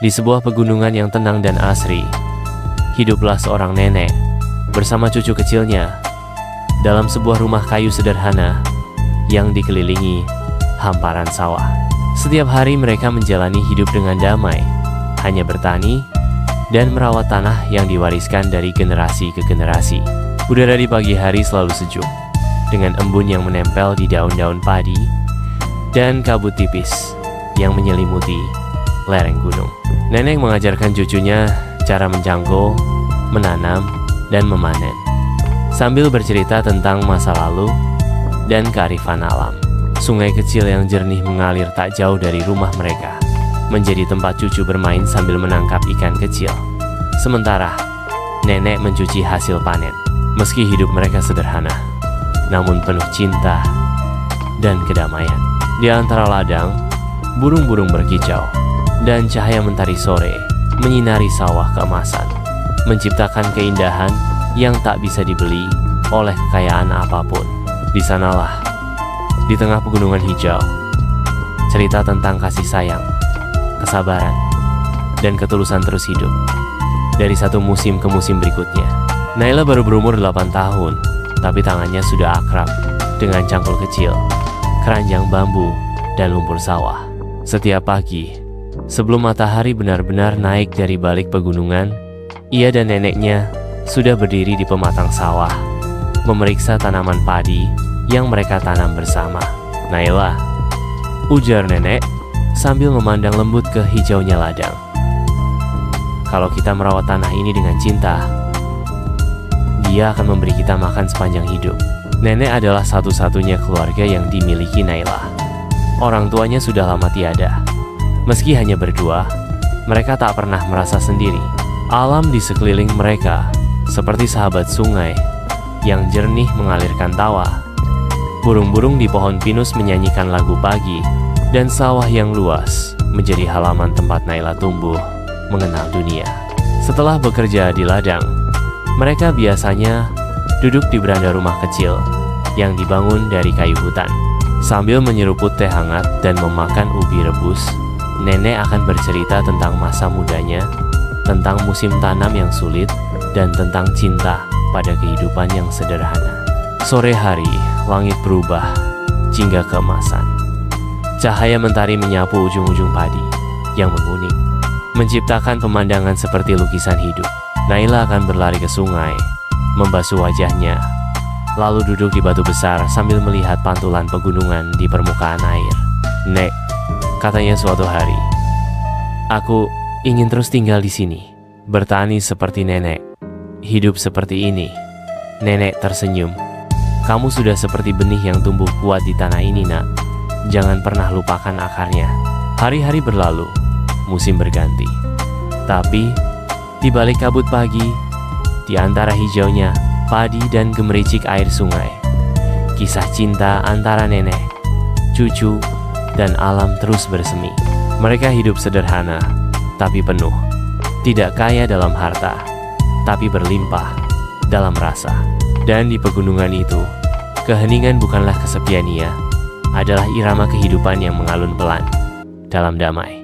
Di sebuah pegunungan yang tenang dan asri, hiduplah seorang nenek bersama cucu kecilnya dalam sebuah rumah kayu sederhana yang dikelilingi hamparan sawah. Setiap hari mereka menjalani hidup dengan damai, hanya bertani dan merawat tanah yang diwariskan dari generasi ke generasi. Udara di pagi hari selalu sejuk, dengan embun yang menempel di daun-daun padi dan kabut tipis yang menyelimuti lereng gunung. Nenek mengajarkan cucunya cara mencangkul, menanam, dan memanen, sambil bercerita tentang masa lalu dan kearifan alam. Sungai kecil yang jernih mengalir tak jauh dari rumah mereka, menjadi tempat cucu bermain sambil menangkap ikan kecil. Sementara nenek mencuci hasil panen. Meski hidup mereka sederhana, namun penuh cinta dan kedamaian. Di antara ladang, burung-burung berkicau, dan cahaya mentari sore menyinari sawah keemasan, menciptakan keindahan yang tak bisa dibeli oleh kekayaan apapun. Di sanalah, di tengah pegunungan hijau, cerita tentang kasih sayang, kesabaran, dan ketulusan terus hidup dari satu musim ke musim berikutnya. Naila baru berumur 8 tahun, tapi tangannya sudah akrab dengan cangkul kecil, keranjang bambu, dan lumpur sawah. Setiap pagi, sebelum matahari benar-benar naik dari balik pegunungan, ia dan neneknya sudah berdiri di pematang sawah, memeriksa tanaman padi yang mereka tanam bersama. "Naila," ujar nenek sambil memandang lembut ke hijaunya ladang, "kalau kita merawat tanah ini dengan cinta, Dia akan memberi kita makan sepanjang hidup." Nenek adalah satu-satunya keluarga yang dimiliki Naila. Orang tuanya sudah lama tiada. Meski hanya berdua, mereka tak pernah merasa sendiri. Alam di sekeliling mereka seperti sahabat sungai yang jernih mengalirkan tawa. Burung-burung di pohon pinus menyanyikan lagu pagi, dan sawah yang luas menjadi halaman tempat Naila tumbuh mengenal dunia. Setelah bekerja di ladang, mereka biasanya duduk di beranda rumah kecil yang dibangun dari kayu hutan. Sambil menyeruput teh hangat dan memakan ubi rebus, nenek akan bercerita tentang masa mudanya, tentang musim tanam yang sulit, dan tentang cinta pada kehidupan yang sederhana. Sore hari, langit berubah jingga keemasan. Cahaya mentari menyapu ujung-ujung padi yang menguning, menciptakan pemandangan seperti lukisan hidup. Naila akan berlari ke sungai, membasuh wajahnya, lalu duduk di batu besar sambil melihat pantulan pegunungan di permukaan air. "Nek," katanya suatu hari, "aku ingin terus tinggal di sini, bertani seperti nenek, hidup seperti ini." Nenek tersenyum. "Kamu sudah seperti benih yang tumbuh kuat di tanah ini, Nak. Jangan pernah lupakan akarnya." Hari-hari berlalu, musim berganti. Tapi di balik kabut pagi, di antara hijaunya padi dan gemericik air sungai, kisah cinta antara nenek, cucu, dan alam terus bersemi. Mereka hidup sederhana, tapi penuh. Tidak kaya dalam harta, tapi berlimpah dalam rasa. Dan di pegunungan itu, keheningan bukanlah kesepian ia, adalah irama kehidupan yang mengalun pelan dalam damai.